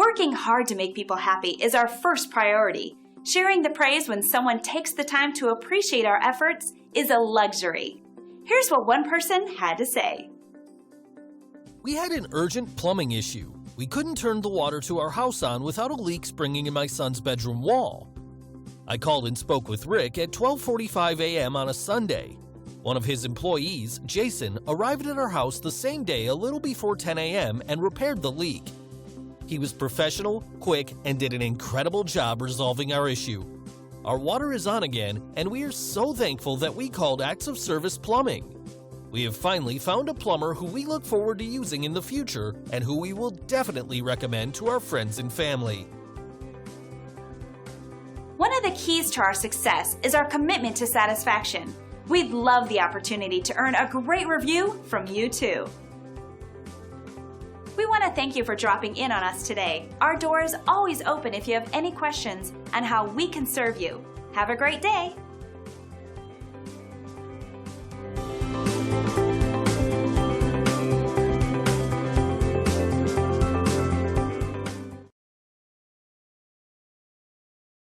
Working hard to make people happy is our first priority. Sharing the praise when someone takes the time to appreciate our efforts is a luxury. Here's what one person had to say. We had an urgent plumbing issue. We couldn't turn the water to our house on without a leak springing in my son's bedroom wall. I called and spoke with Rick at 12:45 a.m. on a Sunday. One of his employees, Jason, arrived at our house the same day a little before 10 a.m. and repaired the leak. He was professional, quick, and did an incredible job resolving our issue. Our water is on again, and we are so thankful that we called Acts of Service Plumbing. We have finally found a plumber who we look forward to using in the future and who we will definitely recommend to our friends and family. One of the keys to our success is our commitment to satisfaction. We'd love the opportunity to earn a great review from you too. We want to thank you for dropping in on us today. Our door is always open if you have any questions on how we can serve you. Have a great day!